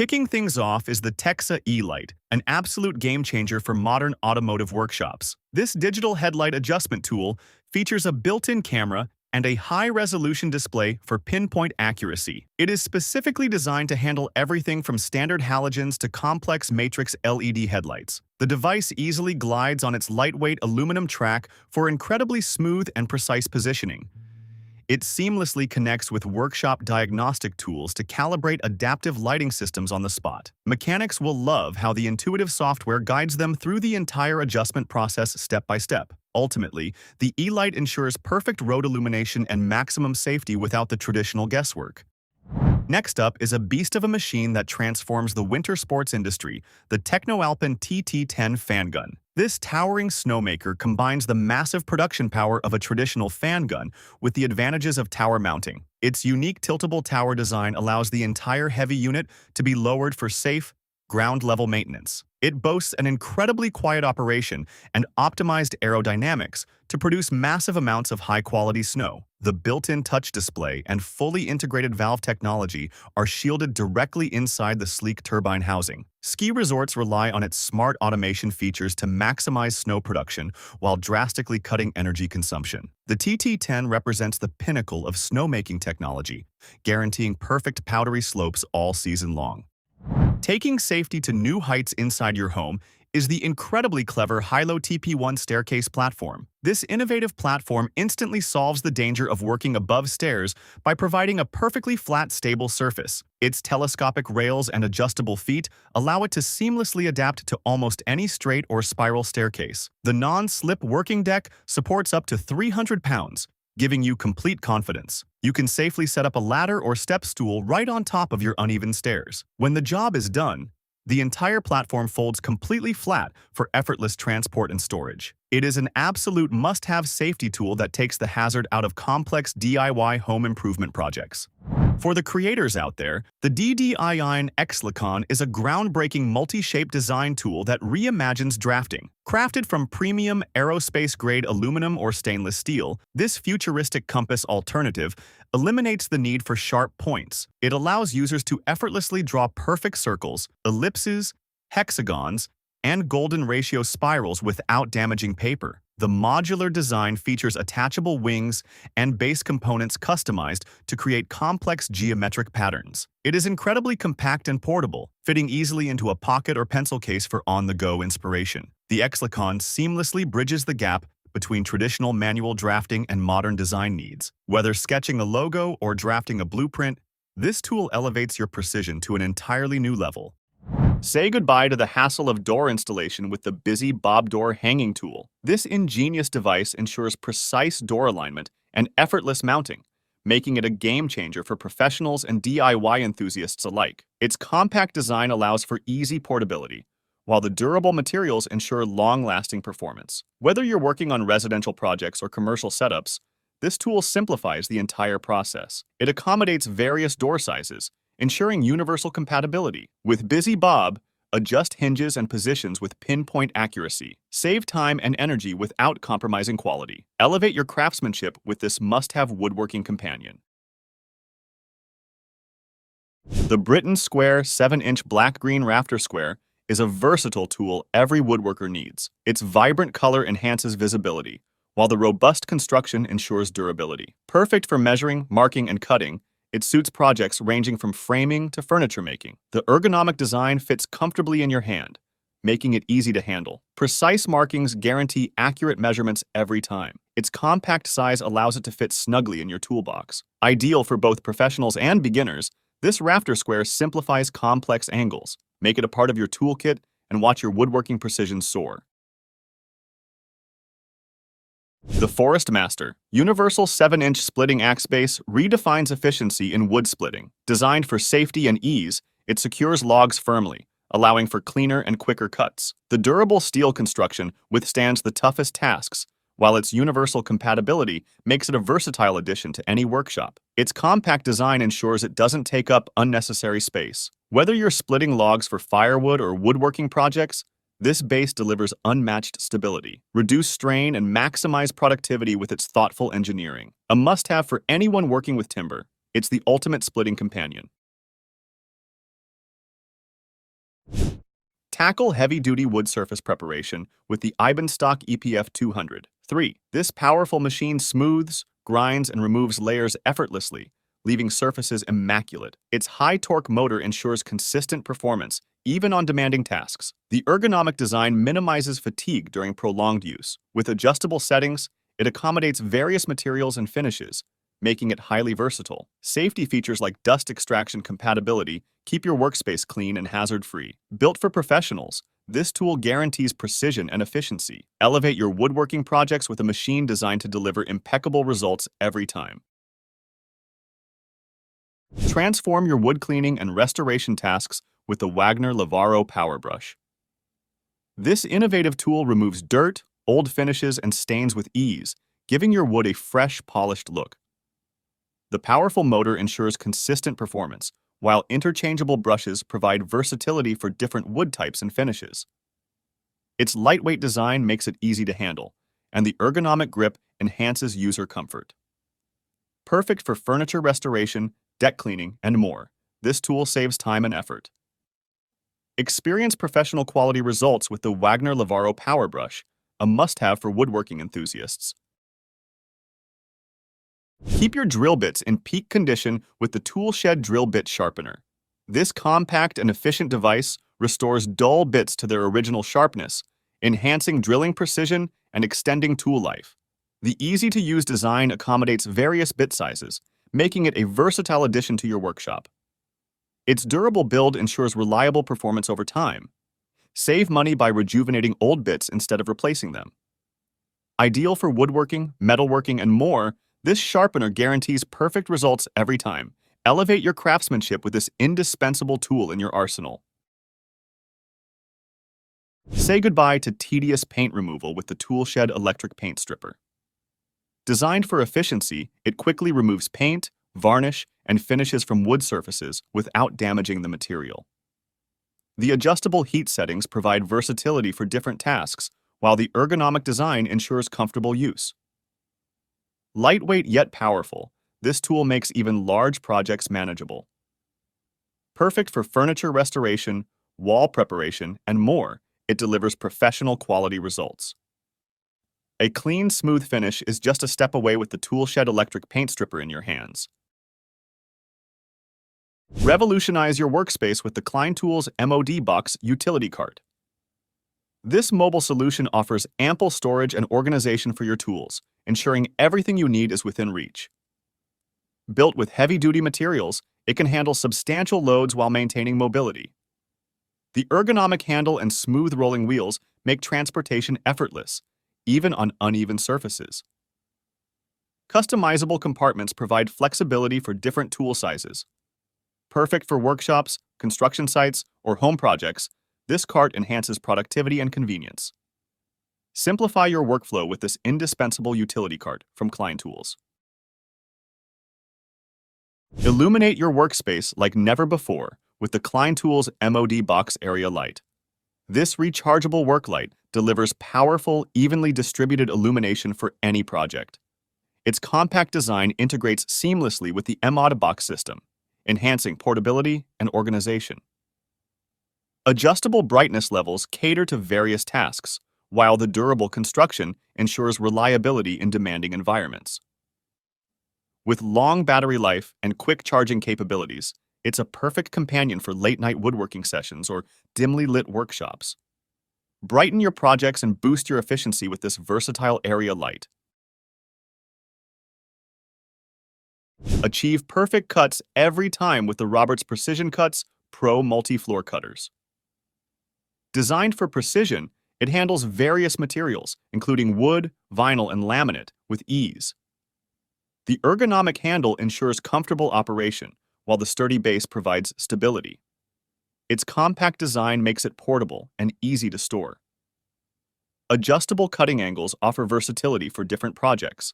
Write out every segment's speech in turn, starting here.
Kicking things off is the Texa E-Light, an absolute game-changer for modern automotive workshops. This digital headlight adjustment tool features a built-in camera and a high-resolution display for pinpoint accuracy. It is specifically designed to handle everything from standard halogens to complex matrix LED headlights. The device easily glides on its lightweight aluminum track for incredibly smooth and precise positioning. It seamlessly connects with workshop diagnostic tools to calibrate adaptive lighting systems on the spot. Mechanics will love how the intuitive software guides them through the entire adjustment process step by step. Ultimately, the E-Light ensures perfect road illumination and maximum safety without the traditional guesswork. Next up is a beast of a machine that transforms the winter sports industry, the TechnoAlpin TT10 Fan Gun. This towering snowmaker combines the massive production power of a traditional fan gun with the advantages of tower mounting. Its unique tiltable tower design allows the entire heavy unit to be lowered for safe, ground-level maintenance. It boasts an incredibly quiet operation and optimized aerodynamics to produce massive amounts of high-quality snow. The built-in touch display and fully integrated valve technology are shielded directly inside the sleek turbine housing. Ski resorts rely on its smart automation features to maximize snow production while drastically cutting energy consumption. The TT10 represents the pinnacle of snowmaking technology, guaranteeing perfect powdery slopes all season long. Taking safety to new heights inside your home is the incredibly clever Hailo TP1 staircase platform. This innovative platform instantly solves the danger of working above stairs by providing a perfectly flat, stable surface. Its telescopic rails and adjustable feet allow it to seamlessly adapt to almost any straight or spiral staircase. The non-slip working deck supports up to 300 pounds, giving you complete confidence. You can safely set up a ladder or step stool right on top of your uneven stairs. When the job is done, the entire platform folds completely flat for effortless transport and storage. It is an absolute must-have safety tool that takes the hazard out of complex DIY home improvement projects. For the creators out there, the DDIIN EXLICON is a groundbreaking multi-shape design tool that reimagines drafting. Crafted from premium aerospace-grade aluminum or stainless steel, this futuristic compass alternative eliminates the need for sharp points. It allows users to effortlessly draw perfect circles, ellipses, hexagons, and golden ratio spirals without damaging paper. The modular design features attachable wings and base components customized to create complex geometric patterns. It is incredibly compact and portable, fitting easily into a pocket or pencil case for on-the-go inspiration. The EXLICON seamlessly bridges the gap between traditional manual drafting and modern design needs. Whether sketching a logo or drafting a blueprint, this tool elevates your precision to an entirely new level. Say goodbye to the hassle of door installation with the busy Bob door hanging tool. This ingenious device ensures precise door alignment and effortless mounting, making it a game-changer for professionals and DIY enthusiasts alike. Its compact design allows for easy portability, while the durable materials ensure long-lasting performance. Whether you're working on residential projects or commercial setups, this tool simplifies the entire process. It accommodates various door sizes, ensuring universal compatibility. With Busy Bob, adjust hinges and positions with pinpoint accuracy. Save time and energy without compromising quality. Elevate your craftsmanship with this must-have woodworking companion. The Britton Square 7-inch black Green-Rafter square is a versatile tool every woodworker needs. Its vibrant color enhances visibility, while the robust construction ensures durability. Perfect for measuring, marking, and cutting, it suits projects ranging from framing to furniture making. The ergonomic design fits comfortably in your hand, making it easy to handle. Precise markings guarantee accurate measurements every time. Its compact size allows it to fit snugly in your toolbox. Ideal for both professionals and beginners, this rafter square simplifies complex angles. Make it a part of your toolkit and watch your woodworking precision soar. The Forest Master Universal 7-inch splitting axe base redefines efficiency in wood splitting. Designed for safety and ease, it secures logs firmly, allowing for cleaner and quicker cuts. The durable steel construction withstands the toughest tasks, while its universal compatibility makes it a versatile addition to any workshop. Its compact design ensures it doesn't take up unnecessary space. Whether you're splitting logs for firewood or woodworking projects, this base delivers unmatched stability, reduce strain, and maximize productivity with its thoughtful engineering. A must-have for anyone working with timber, it's the ultimate splitting companion. Tackle heavy-duty wood surface preparation with the Stock EPF 200. 3. This powerful machine smooths, grinds, and removes layers effortlessly, leaving surfaces immaculate. Its high-torque motor ensures consistent performance, even on demanding tasks. The ergonomic design minimizes fatigue during prolonged use. With adjustable settings, it accommodates various materials and finishes, making it highly versatile. Safety features like dust extraction compatibility keep your workspace clean and hazard-free. Built for professionals, this tool guarantees precision and efficiency. Elevate your woodworking projects with a machine designed to deliver impeccable results every time. Transform your wood cleaning and restoration tasks with the Wagner Lavaro Power Brush. This innovative tool removes dirt, old finishes, and stains with ease, giving your wood a fresh, polished look. The powerful motor ensures consistent performance, while interchangeable brushes provide versatility for different wood types and finishes. Its lightweight design makes it easy to handle, and the ergonomic grip enhances user comfort. Perfect for furniture restoration, deck cleaning, and more, this tool saves time and effort. Experience professional quality results with the Wagner Lavaro Power Brush, a must-have for woodworking enthusiasts. Keep your drill bits in peak condition with the Toolshed Drill Bit Sharpener. This compact and efficient device restores dull bits to their original sharpness, enhancing drilling precision and extending tool life. The easy-to-use design accommodates various bit sizes, making it a versatile addition to your workshop. Its durable build ensures reliable performance over time. Save money by rejuvenating old bits instead of replacing them. Ideal for woodworking, metalworking, and more, this sharpener guarantees perfect results every time. Elevate your craftsmanship with this indispensable tool in your arsenal. Say goodbye to tedious paint removal with the Toolshed Electric Paint Stripper. Designed for efficiency, it quickly removes paint, varnish, and finishes from wood surfaces without damaging the material. The adjustable heat settings provide versatility for different tasks, while the ergonomic design ensures comfortable use. Lightweight yet powerful, this tool makes even large projects manageable. Perfect for furniture restoration, wall preparation, and more, it delivers professional quality results. A clean, smooth finish is just a step away with the Toolshed Electric Paint Stripper in your hands. Revolutionize your workspace with the Klein Tools MODbox utility cart. This mobile solution offers ample storage and organization for your tools, ensuring everything you need is within reach. Built with heavy-duty materials, it can handle substantial loads while maintaining mobility. The ergonomic handle and smooth rolling wheels make transportation effortless, even on uneven surfaces. Customizable compartments provide flexibility for different tool sizes. Perfect for workshops, construction sites, or home projects, this cart enhances productivity and convenience. Simplify your workflow with this indispensable utility cart from Klein Tools. Illuminate your workspace like never before with the Klein Tools MODbox Area Light. This rechargeable work light delivers powerful, evenly distributed illumination for any project. Its compact design integrates seamlessly with the MODbox system, enhancing portability and organization. Adjustable brightness levels cater to various tasks, while the durable construction ensures reliability in demanding environments. With long battery life and quick charging capabilities, it's a perfect companion for late-night woodworking sessions or dimly lit workshops. Brighten your projects and boost your efficiency with this versatile area light. Achieve perfect cuts every time with the Roberts Precision Cuts Pro Multi-Floor Cutters. Designed for precision, it handles various materials, including wood, vinyl, and laminate, with ease. The ergonomic handle ensures comfortable operation, while the sturdy base provides stability. Its compact design makes it portable and easy to store. Adjustable cutting angles offer versatility for different projects.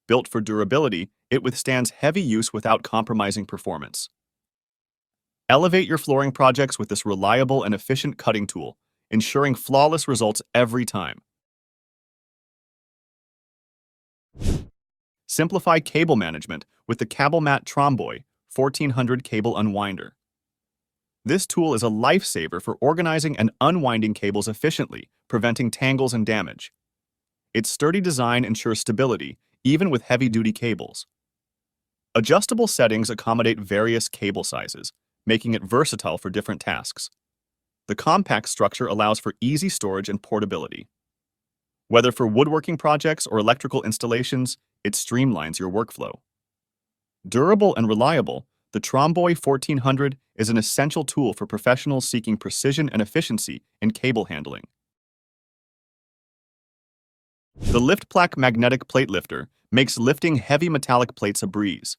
Built for durability, it withstands heavy use without compromising performance. Elevate your flooring projects with this reliable and efficient cutting tool, ensuring flawless results every time. Simplify cable management with the CableMat Tromboy 1400 Cable Unwinder. This tool is a lifesaver for organizing and unwinding cables efficiently, preventing tangles and damage. Its sturdy design ensures stability, even with heavy-duty cables. Adjustable settings accommodate various cable sizes, making it versatile for different tasks. The compact structure allows for easy storage and portability. Whether for woodworking projects or electrical installations, it streamlines your workflow. Durable and reliable, the Tromboy 1400 is an essential tool for professionals seeking precision and efficiency in cable handling. The LiftPlack magnetic plate lifter makes lifting heavy metallic plates a breeze.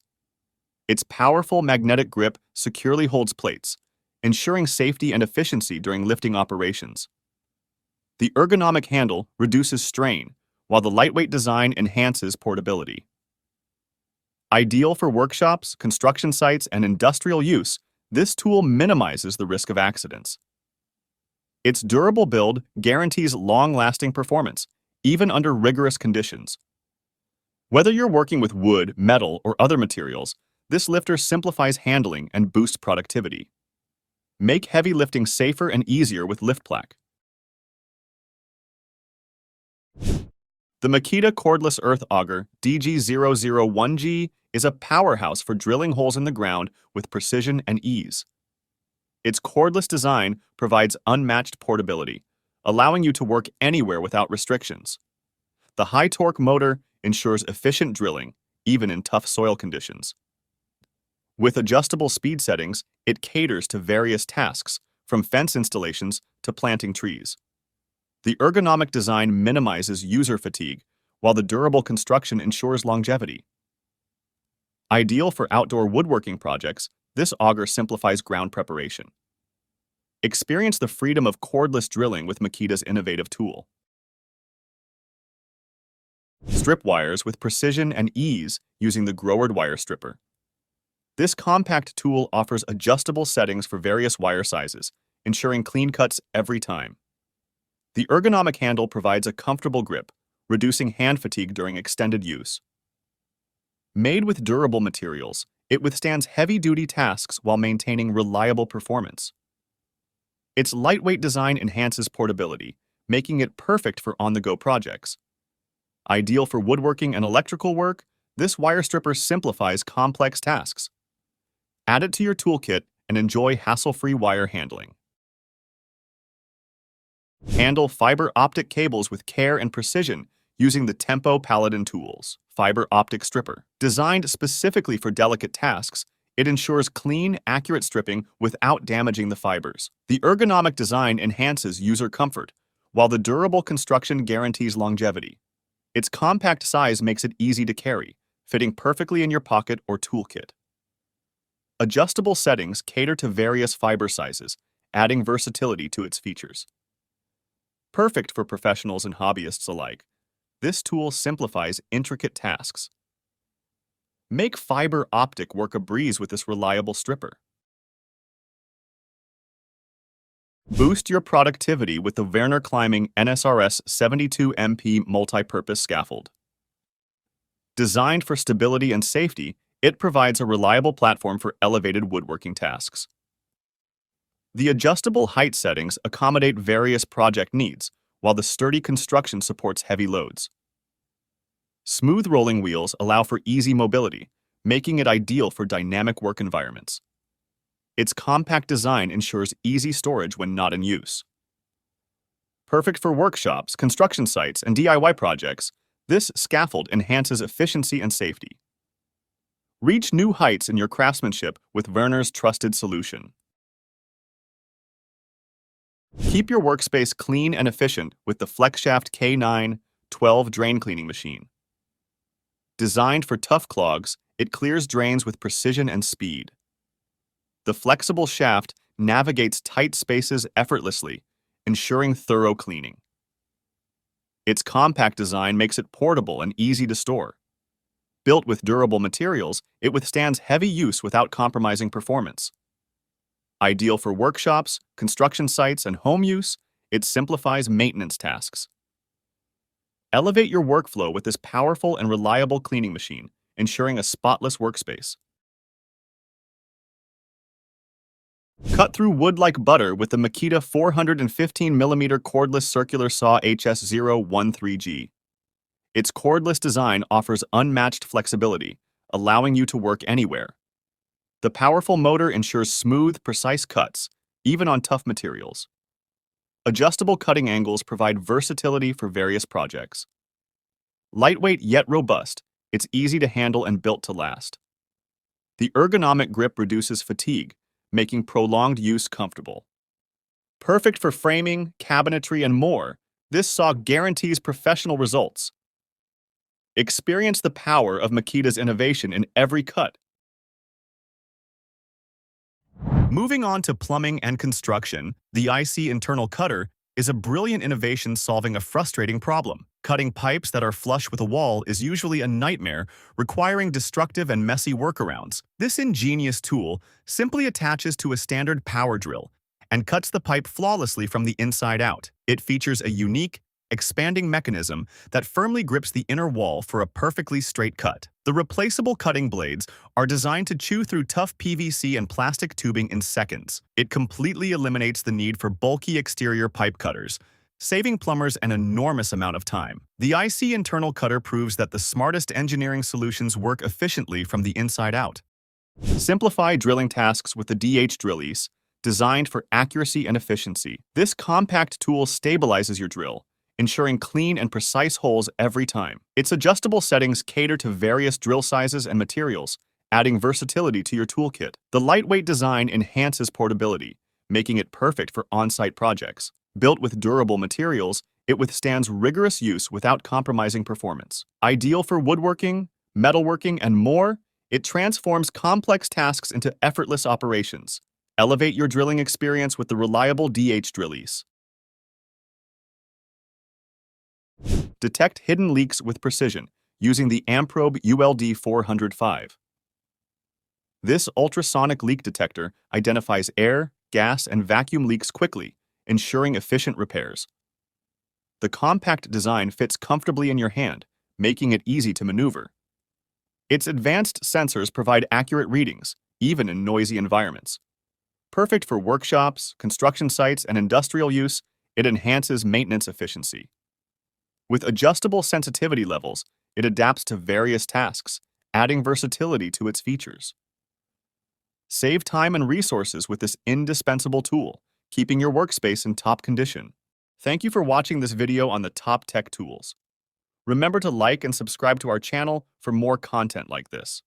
Its powerful magnetic grip securely holds plates, ensuring safety and efficiency during lifting operations. The ergonomic handle reduces strain, while the lightweight design enhances portability. Ideal for workshops, construction sites, and industrial use, this tool minimizes the risk of accidents. Its durable build guarantees long-lasting performance, even under rigorous conditions. Whether you're working with wood, metal, or other materials, this lifter simplifies handling and boosts productivity. Make heavy lifting safer and easier with LiftPlack. The Makita Cordless Earth Auger DG001G is a powerhouse for drilling holes in the ground with precision and ease. Its cordless design provides unmatched portability, allowing you to work anywhere without restrictions. The high-torque motor ensures efficient drilling, even in tough soil conditions. With adjustable speed settings, it caters to various tasks, from fence installations to planting trees. The ergonomic design minimizes user fatigue, while the durable construction ensures longevity. Ideal for outdoor woodworking projects, this auger simplifies ground preparation. Experience the freedom of cordless drilling with Makita's innovative tool. Strip wires with precision and ease using the Groward wire stripper. This compact tool offers adjustable settings for various wire sizes, ensuring clean cuts every time. The ergonomic handle provides a comfortable grip, reducing hand fatigue during extended use. Made with durable materials, it withstands heavy-duty tasks while maintaining reliable performance. Its lightweight design enhances portability, making it perfect for on-the-go projects. Ideal for woodworking and electrical work, this wire stripper simplifies complex tasks. Add it to your toolkit and enjoy hassle-free wire handling. Handle fiber optic cables with care and precision using the Tempo Paladin tools. Fiber optic stripper. Designed specifically for delicate tasks, it ensures clean, accurate stripping without damaging the fibers. The ergonomic design enhances user comfort, while the durable construction guarantees longevity. Its compact size makes it easy to carry, fitting perfectly in your pocket or toolkit. Adjustable settings cater to various fiber sizes, adding versatility to its features. Perfect for professionals and hobbyists alike, this tool simplifies intricate tasks. Make fiber optic work a breeze with this reliable stripper. Boost your productivity with the Werner Climbing NSRS 72MP multi-purpose scaffold. Designed for stability and safety, it provides a reliable platform for elevated woodworking tasks. The adjustable height settings accommodate various project needs, while the sturdy construction supports heavy loads. Smooth rolling wheels allow for easy mobility, making it ideal for dynamic work environments. Its compact design ensures easy storage when not in use. Perfect for workshops, construction sites, and DIY projects, this scaffold enhances efficiency and safety. Reach new heights in your craftsmanship with Werner's trusted solution. Keep your workspace clean and efficient with the FlexShaft K9 12 drain cleaning machine. Designed for tough clogs, it clears drains with precision and speed. The flexible shaft navigates tight spaces effortlessly, ensuring thorough cleaning. Its compact design makes it portable and easy to store. Built with durable materials, it withstands heavy use without compromising performance. Ideal for workshops, construction sites, and home use, it simplifies maintenance tasks. Elevate your workflow with this powerful and reliable cleaning machine, ensuring a spotless workspace. Cut through wood like butter with the Makita 415mm cordless circular saw HS013G. Its cordless design offers unmatched flexibility, allowing you to work anywhere. The powerful motor ensures smooth, precise cuts, even on tough materials. Adjustable cutting angles provide versatility for various projects. Lightweight yet robust, it's easy to handle and built to last. The ergonomic grip reduces fatigue, making prolonged use comfortable. Perfect for framing, cabinetry, and more, this saw guarantees professional results. Experience the power of Makita's innovation in every cut. Moving on to plumbing and construction, the IC internal cutter is a brilliant innovation solving a frustrating problem. Cutting pipes that are flush with a wall is usually a nightmare, requiring destructive and messy workarounds. This ingenious tool simply attaches to a standard power drill and cuts the pipe flawlessly from the inside out. It features a unique, expanding mechanism that firmly grips the inner wall for a perfectly straight cut. The replaceable cutting blades are designed to chew through tough PVC and plastic tubing in seconds. It completely eliminates the need for bulky exterior pipe cutters, saving plumbers an enormous amount of time. The IC internal cutter proves that the smartest engineering solutions work efficiently from the inside out. Simplify drilling tasks with the DH Drillies, designed for accuracy and efficiency. This compact tool stabilizes your drill, ensuring clean and precise holes every time. Its adjustable settings cater to various drill sizes and materials, adding versatility to your toolkit. The lightweight design enhances portability, making it perfect for on-site projects. Built with durable materials, it withstands rigorous use without compromising performance. Ideal for woodworking, metalworking, and more, it transforms complex tasks into effortless operations. Elevate your drilling experience with the reliable DH Drillies. Detect hidden leaks with precision using the Amprobe ULD 405. This ultrasonic leak detector identifies air, gas, and vacuum leaks quickly, ensuring efficient repairs. The compact design fits comfortably in your hand, making it easy to maneuver. Its advanced sensors provide accurate readings, even in noisy environments. Perfect for workshops, construction sites, and industrial use, it enhances maintenance efficiency. With adjustable sensitivity levels, it adapts to various tasks, adding versatility to its features. Save time and resources with this indispensable tool, keeping your workspace in top condition. Thank you for watching this video on the top tech tools. Remember to like and subscribe to our channel for more content like this.